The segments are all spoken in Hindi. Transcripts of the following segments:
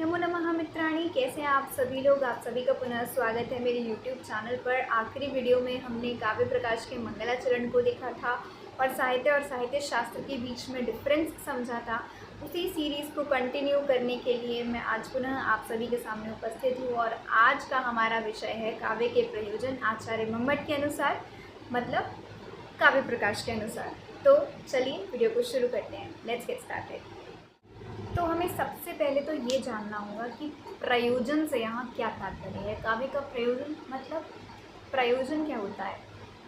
नमो नमः मित्राणि, कैसे हैं आप सभी लोग। आप सभी का पुनः स्वागत है मेरे यूट्यूब चैनल पर। आखिरी वीडियो में हमने काव्य प्रकाश के मंगलाचरण को देखा था और साहित्य शास्त्र के बीच में डिफरेंस समझा था। उसी सीरीज़ को कंटिन्यू करने के लिए मैं आज पुनः आप सभी के सामने उपस्थित हूँ और आज का हमारा विषय है काव्य के प्रयोजन आचार्य मम्मट के अनुसार, मतलब काव्य प्रकाश के अनुसार। तो चलिए वीडियो को शुरू करते हैं। Let's get started. तो हमें सबसे पहले तो ये जानना होगा कि प्रयोजन से यहाँ क्या तात्पर्य है। काव्य का प्रयोजन मतलब प्रयोजन क्या होता है।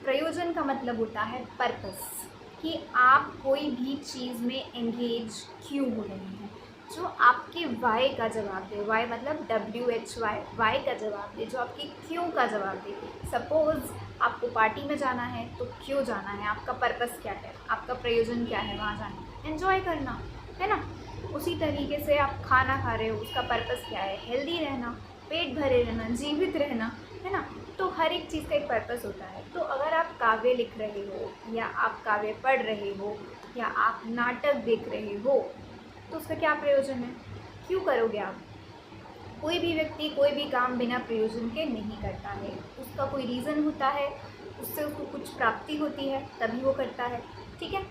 प्रयोजन का मतलब होता है पर्पस, कि आप कोई भी चीज़ में एंगेज क्यों हो रहे हैं, जो आपके वाई का जवाब दे। वाई मतलब WHY, वाई का जवाब दे, जो आपकी क्यों का जवाब दे। सपोज़ आपको पार्टी में जाना है तो क्यों जाना है, आपका पर्पस क्या है, आपका प्रयोजन क्या है वहाँ जाना, एंजॉय करना है ना। उसी तरीके से आप खाना खा रहे हो, उसका पर्पस क्या है, हेल्दी रहना, पेट भरे रहना, जीवित रहना, है ना। तो हर एक चीज़ का एक पर्पस होता है। तो अगर आप काव्य लिख रहे हो या आप काव्य पढ़ रहे हो या आप नाटक देख रहे हो तो उसका क्या प्रयोजन है, क्यों करोगे आप। कोई भी व्यक्ति कोई भी काम बिना प्रयोजन के नहीं करता है, उसका कोई रीज़न होता है, उससे उसको कुछ प्राप्ति होती है तभी वो करता है। ठीक है,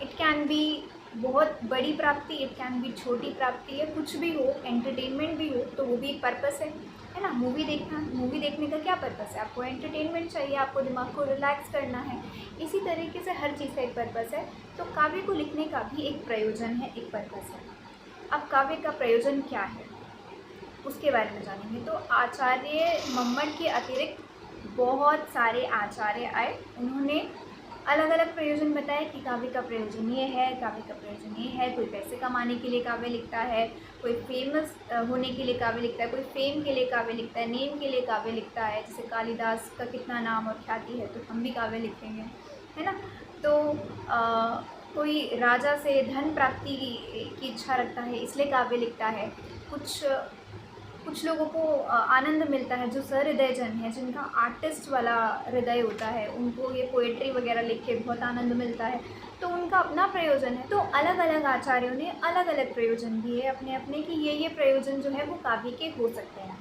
इट कैन बी बहुत बड़ी प्राप्ति, इट कैन बी छोटी प्राप्ति है, कुछ भी हो, एंटरटेनमेंट भी हो तो वो भी एक पर्पस है ना। मूवी देखने का क्या पर्पस है, आपको एंटरटेनमेंट चाहिए, आपको दिमाग को रिलैक्स करना है। इसी तरीके से हर चीज़ का एक पर्पस है। तो काव्य को लिखने का भी एक प्रयोजन है, एक पर्पस है। अब काव्य का प्रयोजन क्या है उसके बारे में जानेंगे। तो आचार्य मम्मट के अतिरिक्त बहुत सारे आचार्य आए, उन्होंने अलग अलग प्रयोजन बताए कि काव्य का प्रयोजन ये है, काव्य का प्रयोजन ये है। कोई पैसे कमाने के लिए काव्य लिखता है, कोई फेमस होने के लिए काव्य लिखता है, कोई फेम के लिए काव्य लिखता है, नेम के लिए काव्य लिखता है। जैसे कालिदास का कितना नाम और ख्याति है तो हम भी काव्य लिखेंगे, है ना। तो कोई राजा से धन प्राप्ति की इच्छा रखता है इसलिए काव्य लिखता है। कुछ लोगों को आनंद मिलता है, जो सहृदय जन है, जिनका आर्टिस्ट वाला हृदय होता है, उनको ये पोएट्री वगैरह लिख के बहुत आनंद मिलता है, तो उनका अपना प्रयोजन है। तो अलग अलग आचार्यों ने अलग अलग प्रयोजन दिए अपने अपने, कि ये प्रयोजन जो है वो काव्य के हो सकते हैं।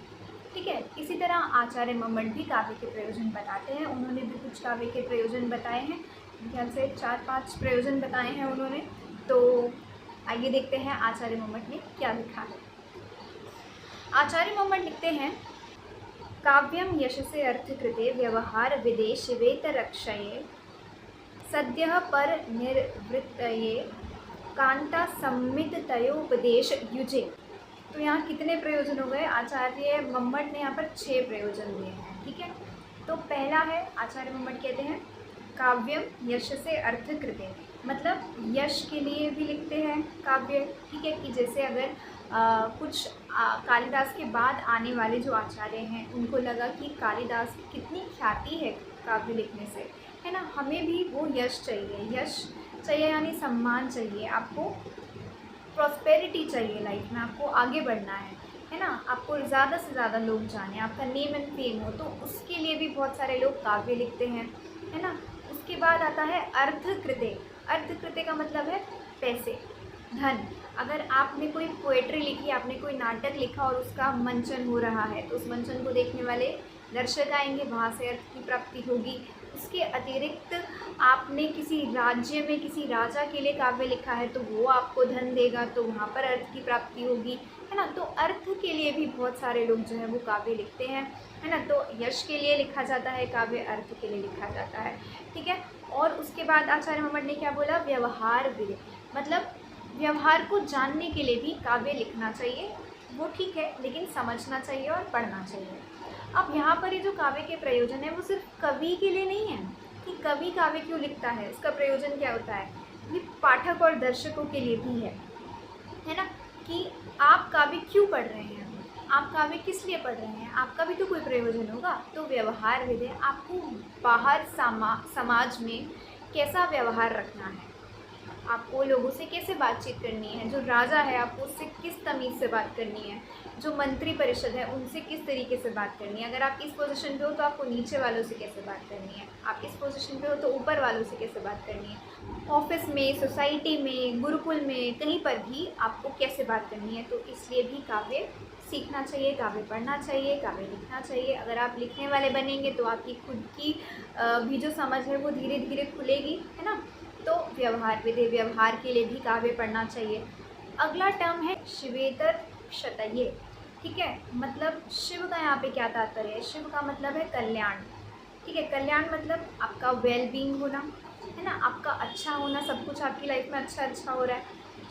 ठीक है, इसी तरह आचार्य मम्मट भी काव्य के प्रयोजन बताते हैं। उन्होंने भी कुछ काव्य के प्रयोजन बताए हैं, ख्याल से 4-5 प्रयोजन बताए हैं उन्होंने। तो आइए देखते हैं आचार्य मम्मट ने क्या लिखा है। आचार्य मम्मट लिखते हैं, काव्यम यशसे अर्थकृते व्यवहार विदेश वेतरक्षये सद्यः पर निर्वृत्तये कांता सम्मिततयोपदेश युजे। तो यहाँ कितने प्रयोजन हो गए। आचार्य मम्मट ने यहाँ पर 6 प्रयोजन दिए हैं। ठीक है, तो पहला है, आचार्य मम्मट कहते हैं काव्यम यशसे अर्थकृते, मतलब यश के लिए भी लिखते हैं काव्य। ठीक है, कि जैसे अगर कुछ कालिदास के बाद आने वाले जो आचार्य हैं उनको लगा कि कालिदास की कितनी ख्याति है काव्य लिखने से, है ना, हमें भी वो यश चाहिए यानी सम्मान चाहिए, आपको प्रॉस्पेरिटी चाहिए लाइफ में, आपको आगे बढ़ना है ना, आपको ज़्यादा से ज़्यादा लोग जाने, आपका नेम एंड फेम हो, तो उसके लिए भी बहुत सारे लोग काव्य लिखते हैं, है ना। उसके बाद आता है अर्थकृते। अर्थकृते का मतलब है पैसे, धन। अगर आपने कोई पोएट्री लिखी, आपने कोई नाटक लिखा और उसका मंचन हो रहा है तो उस मंचन को देखने वाले दर्शक आएंगे, वहाँ से अर्थ की प्राप्ति होगी। उसके अतिरिक्त आपने किसी राज्य में किसी राजा के लिए काव्य लिखा है तो वो आपको धन देगा, तो वहाँ पर अर्थ की प्राप्ति होगी, है ना। तो अर्थ के लिए भी बहुत सारे लोग जो है वो काव्य लिखते हैं, है ना। तो यश के लिए लिखा जाता है काव्य, अर्थ के लिए लिखा जाता है। ठीक है, और उसके बाद आचार्य मम्मट ने क्या बोला, व्यवहार विधि, मतलब व्यवहार को जानने के लिए भी काव्य लिखना चाहिए। वो ठीक है, लेकिन समझना चाहिए और पढ़ना चाहिए। अब यहाँ पर ये जो काव्य के प्रयोजन है वो सिर्फ कवि के लिए नहीं है कि कवि काव्य क्यों लिखता है, उसका प्रयोजन क्या होता है। ये पाठक और दर्शकों के लिए भी है ना, कि आप काव्य क्यों पढ़ रहे हैं, आप काव्य किस लिए पढ़ रहे हैं, आपका भी तो कोई प्रयोजन होगा। तो व्यवहार विधि, आपको बाहर समाज में कैसा व्यवहार रखना है, आपको लोगों से कैसे बातचीत करनी है, जो राजा है आपको उससे किस तमीज़ से बात करनी है, जो मंत्री परिषद है उनसे किस तरीके से बात करनी है। अगर आप इस पोजीशन पे हो तो आपको नीचे वालों से कैसे बात करनी है, आप इस पोजीशन पे हो तो ऊपर वालों से कैसे बात करनी है, ऑफिस में, सोसाइटी में, गुरुकुल में, कहीं पर भी आपको कैसे बात करनी है। तो इसलिए भी काव्य सीखना चाहिए, काव्य पढ़ना चाहिए, काव्य लिखना चाहिए। अगर आप लिखने वाले बनेंगे तो आपकी खुद की भी जो समझ है वो धीरे धीरे खुलेगी, है ना। तो व्यवहार विधि, व्यवहार के लिए भी काव्य पढ़ना चाहिए। अगला टर्म है शिवेतर क्षतये, ठीक है। मतलब शिव का यहाँ पे क्या तात्पर्य है, शिव का मतलब है कल्याण, ठीक है। कल्याण मतलब आपका वेल बीइंग होना, है ना, आपका अच्छा होना, सब कुछ आपकी लाइफ में अच्छा अच्छा हो रहा है।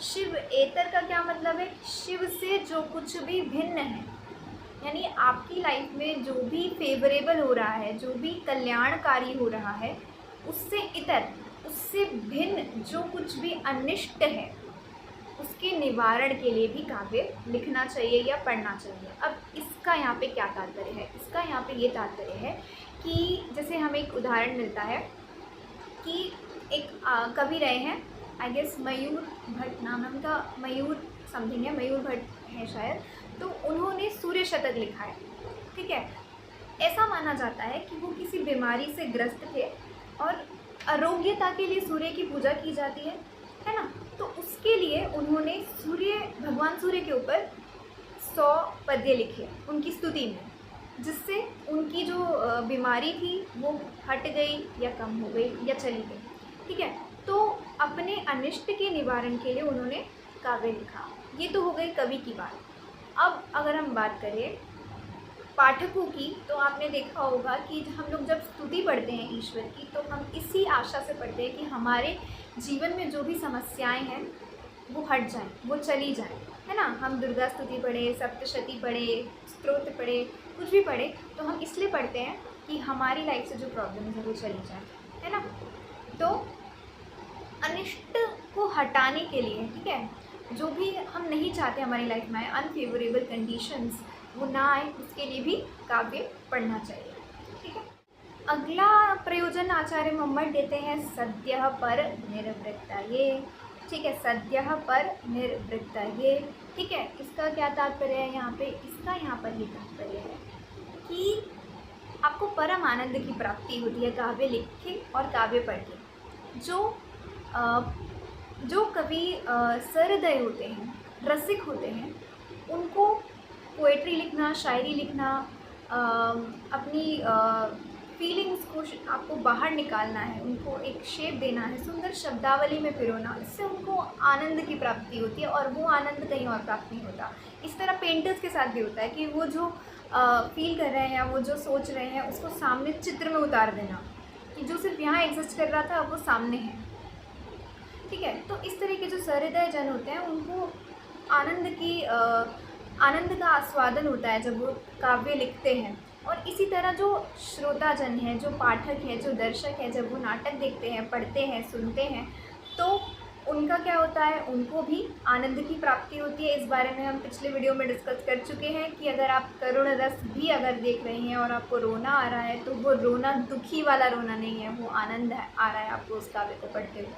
शिव एतर का क्या मतलब है, शिव से जो कुछ भी भिन्न है, यानी आपकी लाइफ में जो भी फेवरेबल हो रहा है, जो भी कल्याणकारी हो रहा है, उससे इतर, उससे भिन्न जो कुछ भी अनिष्ट है उसके निवारण के लिए भी काव्य लिखना चाहिए या पढ़ना चाहिए। अब इसका यहाँ पे क्या तात्पर्य है, इसका यहाँ पे ये तात्पर्य है कि जैसे हमें एक उदाहरण मिलता है कि एक कवि रहे हैं, आई गेस मयूर भट्ट नाम है उनका, मयूर समथिंग है, मयूर भट्ट है शायद। तो उन्होंने सूर्य शतक लिखा है, ठीक है। ऐसा माना जाता है कि वो किसी बीमारी से ग्रस्त थे और आरोग्यता के लिए सूर्य की पूजा की जाती है ना। तो उसके लिए उन्होंने भगवान सूर्य के ऊपर 100 पद्य लिखे उनकी स्तुति में, जिससे उनकी जो बीमारी थी वो हट गई या कम हो गई या चली गई, ठीक है। तो अपने अनिष्ट के निवारण के लिए उन्होंने काव्य लिखा। ये तो हो गई कवि की बात। अब अगर हम बात करें पाठकों की, तो आपने देखा होगा कि हम लोग जब स्तुति पढ़ते हैं ईश्वर की, तो हम इसी आशा से पढ़ते हैं कि हमारे जीवन में जो भी समस्याएं हैं वो हट जाएं, वो चली जाएं, है ना। हम दुर्गा स्तुति पढ़े, सप्तशती पढ़े, स्तोत्र पढ़े, कुछ भी पढ़े, तो हम इसलिए पढ़ते हैं कि हमारी लाइफ से जो प्रॉब्लम्स है वो चली जाए, है ना। तो अनिष्ट को हटाने के लिए, ठीक है, जो भी हम नहीं चाहते हमारी लाइफ में आए, अनफेवरेबल कंडीशंस वो ना आए, उसके लिए भी काव्य पढ़ना चाहिए, ठीक है। अगला प्रयोजन आचार्य मोहम्मद देते हैं सद्यः पर निर्वृत्तये, ठीक है, सद्यः पर निर्वृत्तये, ठीक है। इसका क्या तात्पर्य है यहाँ पे, इसका यहाँ पर ये तात्पर्य है कि आपको परम आनंद की प्राप्ति होती है काव्य लिख के और काव्य पढ़ के। जो कवि सहृदय होते हैं, रसिक होते हैं, उनको पोएट्री लिखना, शायरी लिखना, अपनी फीलिंग्स को आपको बाहर निकालना है, उनको एक शेप देना है, सुंदर शब्दावली में पिरोना, इससे उनको आनंद की प्राप्ति होती है और वो आनंद कहीं और प्राप्त नहीं होता। इस तरह पेंटर्स के साथ भी होता है कि वो जो फील कर रहे हैं या वो जो सोच रहे हैं उसको सामने चित्र में उतार देना, कि जो सिर्फ यहाँ एग्जिस्ट कर रहा था अब वो सामने है, ठीक है। तो इस तरह के जो सहृदय जन होते हैं उनको आनंद का आस्वादन होता है जब वो काव्य लिखते हैं। और इसी तरह जो श्रोताजन है, जो पाठक है, जो दर्शक है, जब वो नाटक देखते हैं, पढ़ते हैं, सुनते हैं, तो उनका क्या होता है, उनको भी आनंद की प्राप्ति होती है। इस बारे में हम पिछले वीडियो में डिस्कस कर चुके हैं कि अगर आप करुण रस भी अगर देख रहे हैं और आपको रोना आ रहा है, तो वो रोना दुखी वाला रोना नहीं है, वो आनंद आ रहा है आपको उस काव्य को पढ़ते हुए,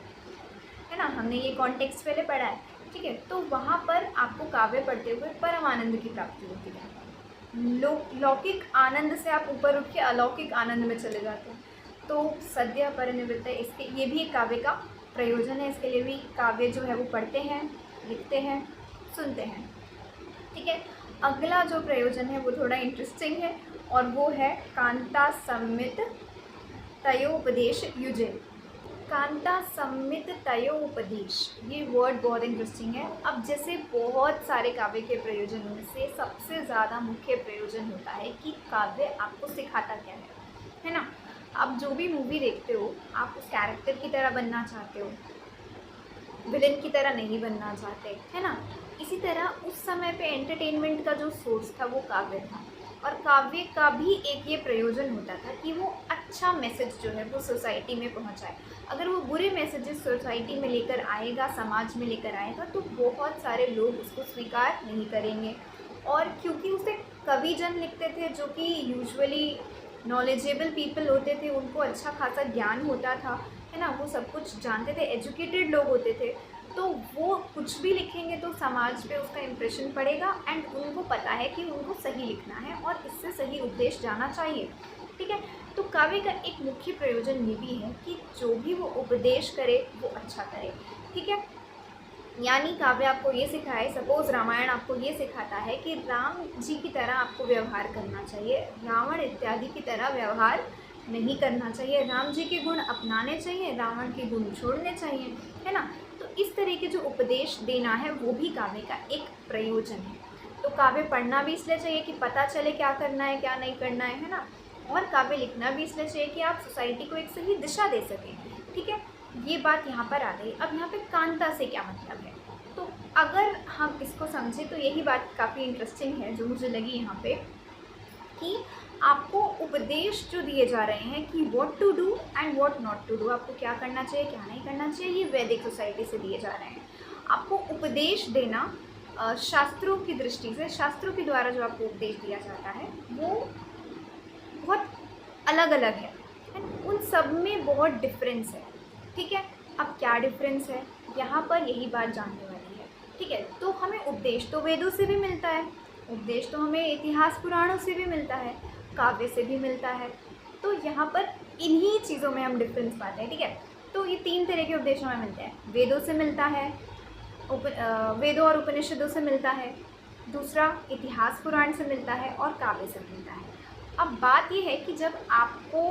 है ना। हमने ये कॉन्टेक्स्ट पहले पढ़ा है, ठीक है। तो वहाँ पर आपको काव्य पढ़ते हुए परम आनंद की प्राप्ति होती है। लौकिक आनंद से आप ऊपर उठ के अलौकिक आनंद में चले जाते हैं। तो सद्य परिनिवृत्त, इसके ये भी एक काव्य का प्रयोजन है। इसके लिए भी काव्य जो है वो पढ़ते हैं, लिखते हैं, सुनते हैं, ठीक है। अगला जो प्रयोजन है वो थोड़ा इंटरेस्टिंग है और वो है कांता सम्मित तयोपदेश युजे। कांता सम्मित तयोपदेश, ये वर्ड बहुत इंटरेस्टिंग है। अब जैसे बहुत सारे काव्य के प्रयोजनों में से सबसे ज़्यादा मुख्य प्रयोजन होता है कि काव्य आपको सिखाता क्या है ना। आप जो भी मूवी देखते हो, आप उस कैरेक्टर की तरह बनना चाहते हो, विलेन की तरह नहीं बनना चाहते, है ना। इसी तरह उस समय पे एंटरटेनमेंट का जो सोर्स था वो काव्य था, और काव्य का भी एक ये प्रयोजन होता था कि वो अच्छा मैसेज जो है वो सोसाइटी में पहुंचाए। अगर वो बुरे मैसेजेस सोसाइटी में लेकर आएगा, समाज में लेकर आएगा, तो बहुत सारे लोग उसको स्वीकार नहीं करेंगे। और क्योंकि उसे कवि जन लिखते थे जो कि यूजुअली नॉलेजेबल पीपल होते थे, उनको अच्छा खासा ज्ञान होता था, है है ना, वो सब कुछ जानते थे, एजुकेटेड लोग होते थे, तो वो कुछ भी लिखेंगे तो समाज पे उसका इम्प्रेशन पड़ेगा एंड उनको पता है कि उनको सही लिखना है और इससे सही उपदेश जाना चाहिए। ठीक है, तो काव्य का एक मुख्य प्रयोजन ये भी है कि जो भी वो उपदेश करे वो अच्छा करे। ठीक है, यानी काव्य आपको ये सिखाए, सपोज़ रामायण आपको ये सिखाता है कि राम जी की तरह आपको व्यवहार करना चाहिए, रावण इत्यादि की तरह व्यवहार नहीं करना चाहिए, राम जी के गुण अपनाने चाहिए, रावण के गुण छोड़ने चाहिए, है ना। तो इस तरह के जो उपदेश देना है वो भी काव्य का एक प्रयोजन है। तो काव्य पढ़ना भी इसलिए चाहिए कि पता चले क्या करना है क्या नहीं करना है ना। और काव्य लिखना भी इसलिए चाहिए कि आप सोसाइटी को एक सही दिशा दे सकें। ठीक है, ये बात यहाँ पर आ गई। अब यहाँ पे कांता से क्या मतलब है, तो अगर हम इसको समझें तो यही बात काफ़ी इंटरेस्टिंग है जो मुझे लगी यहाँ पे, कि आपको उपदेश जो दिए जा रहे हैं कि what to do and what not to do, आपको क्या करना चाहिए क्या नहीं करना चाहिए, ये वैदिक सोसाइटी से दिए जा रहे हैं। आपको उपदेश देना शास्त्रों की दृष्टि से, शास्त्रों के द्वारा जो आपको उपदेश दिया जाता है वो बहुत अलग अलग है, उन सब में बहुत डिफरेंस है। ठीक है, अब क्या डिफरेंस है यहाँ पर, यही बात जानने वाली है। ठीक है, तो हमें उपदेश तो वेदों से भी मिलता है, उपदेश तो हमें इतिहास पुराणों से भी मिलता है, काव्य से भी मिलता है, तो यहाँ पर इन्हीं चीज़ों में हम डिफरेंस पाते हैं। ठीक है, तो ये तीन तरह के उपदेश हमें मिलते हैं, वेदों से मिलता है, वेदों और उपनिषदों से मिलता है, दूसरा इतिहास पुराण से मिलता है और काव्य से मिलता है। अब बात यह है कि जब आपको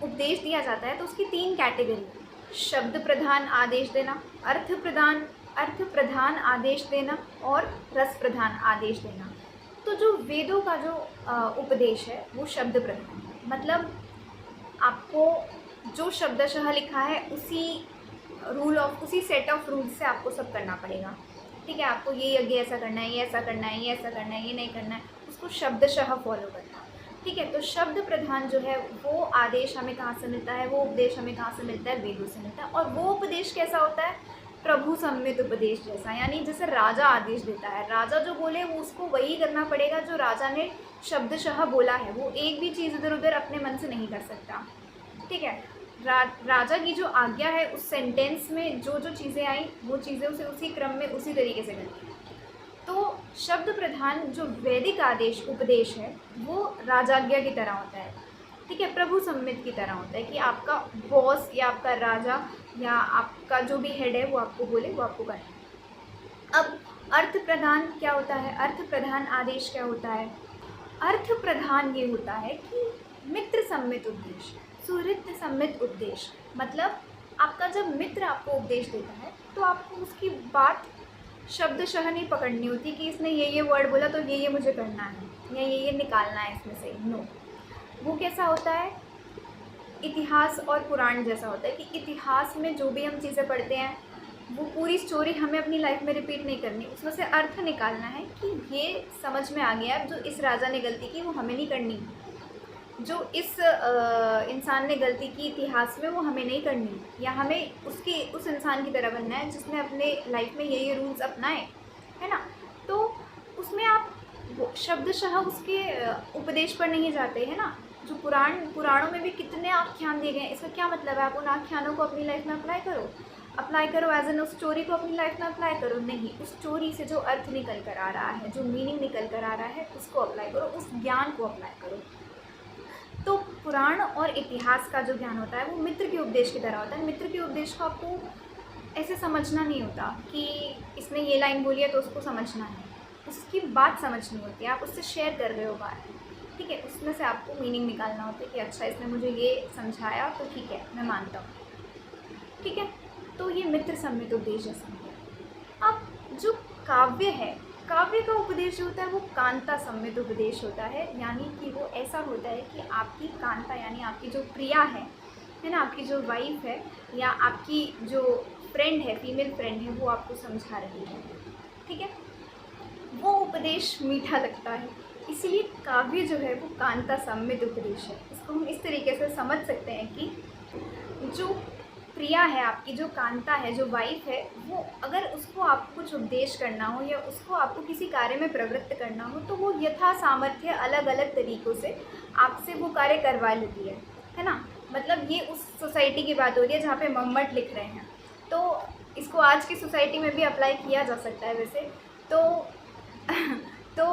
उपदेश दिया जाता है तो उसकी तीन कैटेगरी, शब्द प्रधान आदेश देना, अर्थ प्रधान आदेश देना और रस प्रधान आदेश देना। तो जो वेदों का जो उपदेश है वो शब्द प्रधान है, मतलब आपको जो शब्दशः लिखा है उसी सेट ऑफ रूल्स से आपको सब करना पड़ेगा। ठीक है, आपको ये यज्ञ ऐसा करना है, ये ऐसा करना है, ये ऐसा करना है, ये नहीं करना है, उसको शब्दशः फॉलो करना। ठीक है, तो शब्द प्रधान जो है वो आदेश हमें कहाँ से मिलता है, वो उपदेश हमें कहाँ से मिलता है, वेदों से मिलता है। और वो उपदेश कैसा होता है, प्रभु सम्मित उपदेश जैसा, यानी जैसे राजा आदेश देता है, राजा जो बोले वो उसको वही करना पड़ेगा जो राजा ने शब्दशः बोला है, वो एक भी चीज़ इधर उधर अपने मन से नहीं कर सकता। ठीक है, राजा की जो आज्ञा है उस सेंटेंस में जो जो चीज़ें आई वो चीज़ें उसे उसी क्रम में उसी तरीके से करनी है। तो शब्द प्रधान जो वैदिक आदेश उपदेश है वो राजाज्ञा की तरह होता है। ठीक है, प्रभु सम्मित की तरह होता है कि आपका बॉस या आपका राजा या आपका जो भी हेड है वो आपको बोले वो आपको करना है। अब अर्थ प्रधान क्या होता है, अर्थ प्रधान आदेश क्या होता है, अर्थ प्रधान ये होता है कि मित्र सम्मित उपदेश, सुहृद सम्मित उपदेश, मतलब आपका जब मित्र आपको उपदेश देता है तो आपको उसकी बात शब्दशः नहीं पकड़नी होती कि इसने ये वर्ड बोला तो ये मुझे करना है या ये निकालना है इसमें से, नो। वो कैसा होता है, इतिहास और पुराण जैसा होता है कि इतिहास में जो भी हम चीज़ें पढ़ते हैं वो पूरी स्टोरी हमें अपनी लाइफ में रिपीट नहीं करनी, उसमें से अर्थ निकालना है कि ये समझ में आ गया जो इस राजा ने गलती की वो हमें नहीं करनी, जो इस इंसान ने गलती की इतिहास में वो हमें नहीं करनी, या हमें उस इंसान की तरह बनना है जिसने अपने लाइफ में ये रूल्स अपनाए, है ना। तो उसमें आप शब्दशः उसके उपदेश पर नहीं जाते हैं ना। जो पुराणों में भी कितने आख्यान दिए गए हैं, इसका क्या मतलब है आप उन आख्यानों को अपनी लाइफ में अप्लाई करो एज एन उस स्टोरी को अपनी लाइफ में अप्लाई करो, नहीं, उस स्टोरी से जो अर्थ निकल कर आ रहा है, जो मीनिंग निकल कर आ रहा है उसको अप्लाई करो, उस ज्ञान को अप्लाई करो। तो पुराण और इतिहास का जो ज्ञान होता है वो मित्र के उपदेश की तरह होता है। मित्र के उपदेश को आपको ऐसे समझना नहीं होता कि इसने ये लाइन बोली है तो उसको समझना है, उसकी बात समझनी होती है, आप उससे शेयर कर रहे हो बात। ठीक है, उसमें से आपको मीनिंग निकालना होता है कि अच्छा इसने मुझे ये समझाया तो ठीक है मैं मानता हूँ। ठीक है, तो ये मित्र सम्मित उपदेश जैसा है। अब जो काव्य है, काव्य का उपदेश जो होता है वो कांता सम्मित उपदेश होता है, यानी कि वो ऐसा होता है कि आपकी कांता यानी आपकी जो प्रिया है ना, आपकी जो वाइफ है या आपकी जो फ्रेंड है, फीमेल फ्रेंड है, वो आपको समझा रही है। ठीक है, वो उपदेश मीठा लगता है, इसलिए काव्य जो है वो कांता सम्मित उपदेश है। इसको हम इस तरीके से समझ सकते हैं कि जो प्रिया है, आपकी जो कांता है, जो वाइफ है, वो अगर उसको आपको कुछ उपदेश करना हो या उसको आपको किसी कार्य में प्रवृत्त करना हो तो वो यथा सामर्थ्य अलग अलग तरीक़ों से आपसे वो कार्य करवा लेती है ना। मतलब ये उस सोसाइटी की बात हो रही है जहाँ पे मम्मट लिख रहे हैं। तो इसको आज की सोसाइटी में भी अप्लाई किया जा सकता है वैसे तो। तो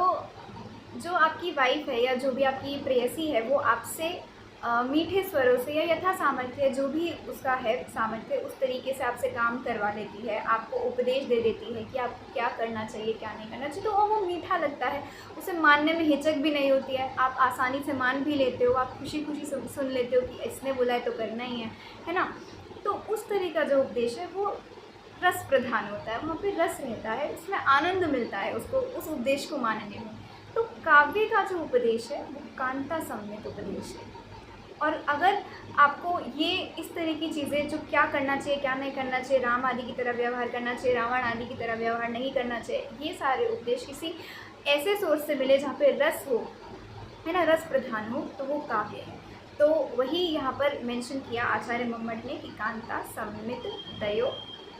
जो आपकी वाइफ़ है या जो भी आपकी प्रेयसी है वो आपसे मीठे स्वरों से या यथा सामर्थ्य जो भी उसका है सामर्थ्य उस तरीके से आपसे काम करवा लेती है, आपको उपदेश दे देती है कि आपको क्या करना चाहिए क्या नहीं करना चाहिए, तो वो मीठा लगता है, उसे मानने में हिचक भी नहीं होती है, आप आसानी से मान भी लेते हो, आप खुशी खुशी सुन लेते हो कि इसने बोला है तो करना ही है ना। तो उस तरह का जो उपदेश है वो रस प्रधान होता है, वहाँ पे रस रहता है, उसमें आनंद मिलता है उसको उस उपदेश को मानने में। तो काव्य का जो उपदेश है वो कांता सम्मित उपदेश है। और अगर आपको ये इस तरह की चीज़ें जो क्या करना चाहिए क्या नहीं करना चाहिए, राम आदि की तरह व्यवहार करना चाहिए, रावण आदि की तरह व्यवहार नहीं करना चाहिए, ये सारे उपदेश किसी ऐसे सोर्स से मिले जहाँ पे रस हो, है ना, रस प्रधान हो, तो वो काव्य है। तो वही यहाँ पर मेंशन किया आचार्य मम्मट ने कि कांता सम्मित दयो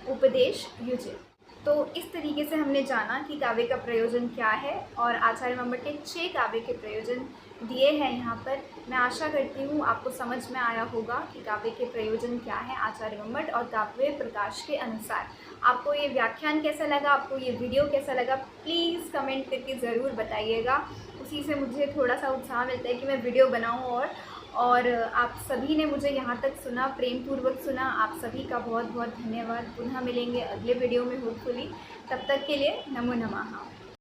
उपदेश युजे। तो इस तरीके से हमने जाना कि काव्य का प्रयोजन क्या है और आचार्य मम्मट ने 6 काव्य के प्रयोजन दिए हैं यहाँ पर। मैं आशा करती हूँ आपको समझ में आया होगा कि काव्य के प्रयोजन क्या है आचार्य मम्मट और काव्य प्रकाश के अनुसार। आपको ये व्याख्यान कैसा लगा, आपको ये वीडियो कैसा लगा, प्लीज़ कमेंट करके ज़रूर बताइएगा। उसी से मुझे थोड़ा सा उत्साह मिलता है कि मैं वीडियो बनाऊँ। और आप सभी ने मुझे यहाँ तक सुना, प्रेम पूर्वक सुना, आप सभी का बहुत बहुत धन्यवाद। पुनः मिलेंगे अगले वीडियो में होपफुली, तब तक के लिए नमो नमः।